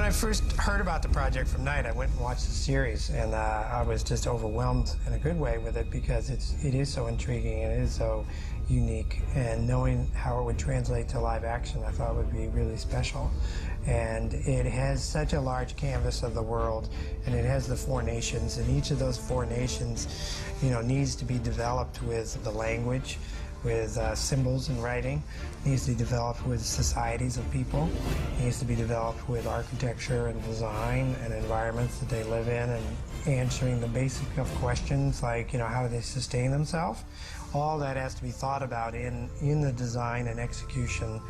I first heard about the project from Night, I went and watched the series, and I was just overwhelmed in a good way with it because it is so intriguing and it is so unique, and knowing how it would translate to live action I thought would be really special. And it has such a large canvas of the world, and it has the 4 nations, and each of those 4 nations, you know, needs to be developed with the language, with symbols and writing, needs to be developed with societies of people, needs to be developed with architecture and design and environments that they live in, and answering the basic of questions like, you know, how do they sustain themselves? All that has to be thought about in the design and execution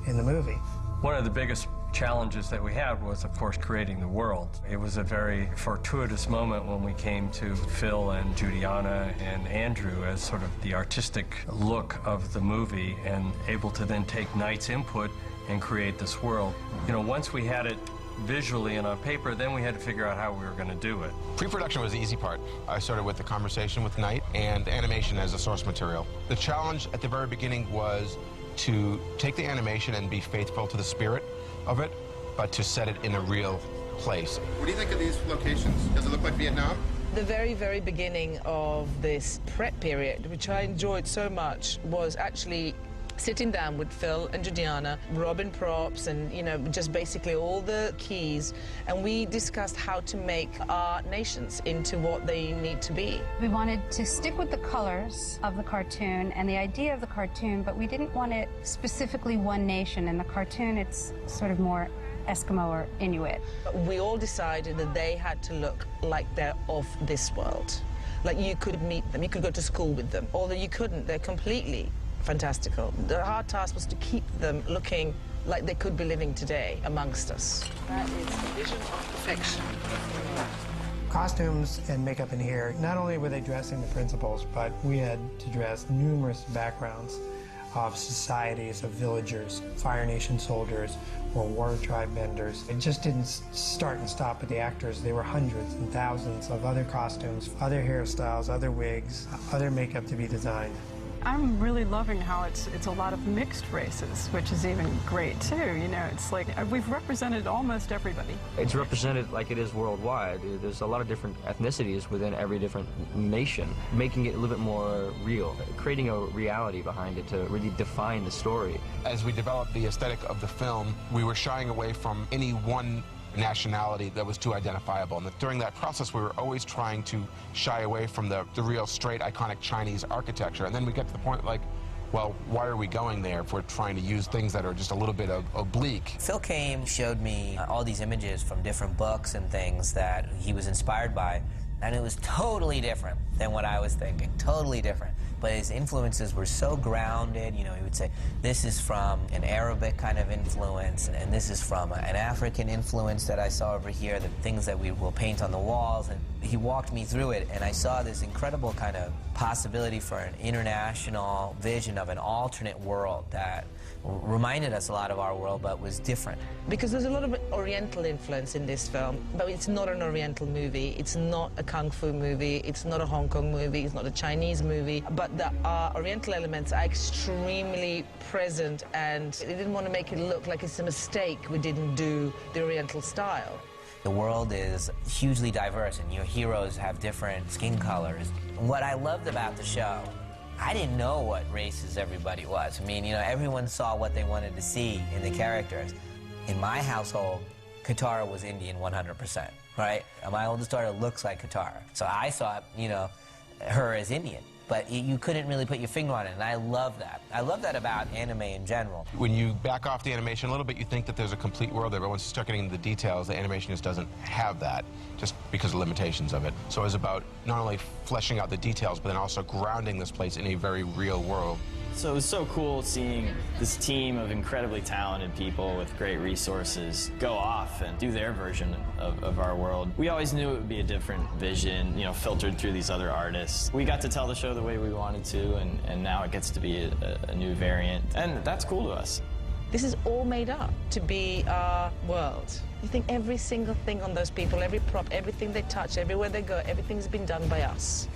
in the movie. One of the biggest challenges that we had was, of course, creating the world. It was a very fortuitous moment when we came to Phil and Juliana and Andrew as sort of the artistic look of the movie and able to then take Night's input and create this world. You know, once we had it visually and on paper, then we had to figure out how we were going to do it. Pre-production was the easy part. I started with the conversation with Night and animation as a source material. The challenge at the very beginning was to take the animation and be faithful to the spirit of it, but to set it in a real place. What do you think of these locations? Does it look like Vietnam? The very, very beginning of this prep period, which I enjoyed so much, was actually sitting down with Phil and Juliana, Robin props, and, you know, just basically all the keys, and we discussed how to make our nations into what they need to be. We wanted to stick with the colors of the cartoon and the idea of the cartoon, but we didn't want it specifically one nation. In the cartoon, it's sort of more Eskimo or Inuit. We all decided that they had to look like they're of this world. Like, you could meet them, you could go to school with them, although you couldn't. They're completely fantastical. The hard task was to keep them looking like they could be living today amongst us. That is the vision of perfection. Costumes and makeup in here, not only were they dressing the principals, but we had to dress numerous backgrounds of societies, of villagers, Fire Nation soldiers, or war tribe benders. It just didn't start and stop with the actors. There were hundreds and thousands of other costumes, other hairstyles, other wigs, other makeup to be designed. I'm really loving how it's a lot of mixed races, which is even great too. You know, it's like we've represented almost everybody. It's represented like it is worldwide. There's a lot of different ethnicities within every different nation, making it a little bit more real, creating a reality behind it to really define the story. As we developed the aesthetic of the film, we were shying away from any one nationality that was too identifiable. And during that process, we were always trying to shy away from the real straight, iconic Chinese architecture. And then we get to the point like, well, why are we going there if we're trying to use things that are just a little bit oblique? Phil came, showed me all these images from different books and things that he was inspired by, and it was totally different than what I was thinking, totally different. But his influences were so grounded. You know, he would say, this is from an Arabic kind of influence, and this is from an African influence that I saw over here, the things that we will paint on the walls. And he walked me through it, and I saw this incredible kind of possibility for an international vision of an alternate world that reminded us a lot of our world, but was different. Because there's a lot of Oriental influence in this film, but it's not an Oriental movie, it's not a Kung Fu movie, it's not a Hong Kong movie, it's not a Chinese movie, but the Oriental elements are extremely present, and they didn't want to make it look like it's a mistake we didn't do the Oriental style. The world is hugely diverse, and your heroes have different skin colors. What I loved about the show, I didn't know what races everybody was. I mean, you know, everyone saw what they wanted to see in the characters. In my household, Katara was Indian 100%, right? My oldest daughter looks like Katara. So I saw, you know, her as Indian. But you couldn't really put your finger on it, and I love that. I love that about anime in general. When you back off the animation a little bit, you think that there's a complete world there, but once you start getting into the details, the animation just doesn't have that, just because of limitations of it. So it's about not only fleshing out the details, but then also grounding this place in a very real world. So it was so cool seeing this team of incredibly talented people with great resources go off and do their version of our world. We always knew it would be a different vision, you know, filtered through these other artists. We got to tell the show the way we wanted to, and now it gets to be a new variant, and that's cool to us. This is all made up to be our world. You think every single thing on those people, every prop, everything they touch, everywhere they go, everything's been done by us.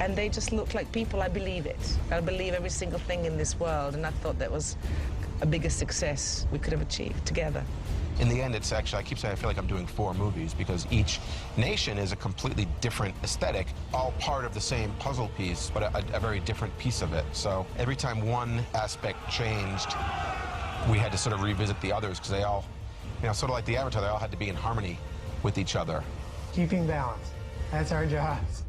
and they just look like people. I believe it. I believe every single thing in this world, and I thought that was a bigger success we could have achieved together. In the end, it's actually, I keep saying I feel like I'm doing 4 movies because each nation is a completely different aesthetic, all part of the same puzzle piece, but a very different piece of it. So every time one aspect changed, we had to sort of revisit the others because they all, you know, sort of like the Avatar, they all had to be in harmony with each other. Keeping balance. That's our jobs.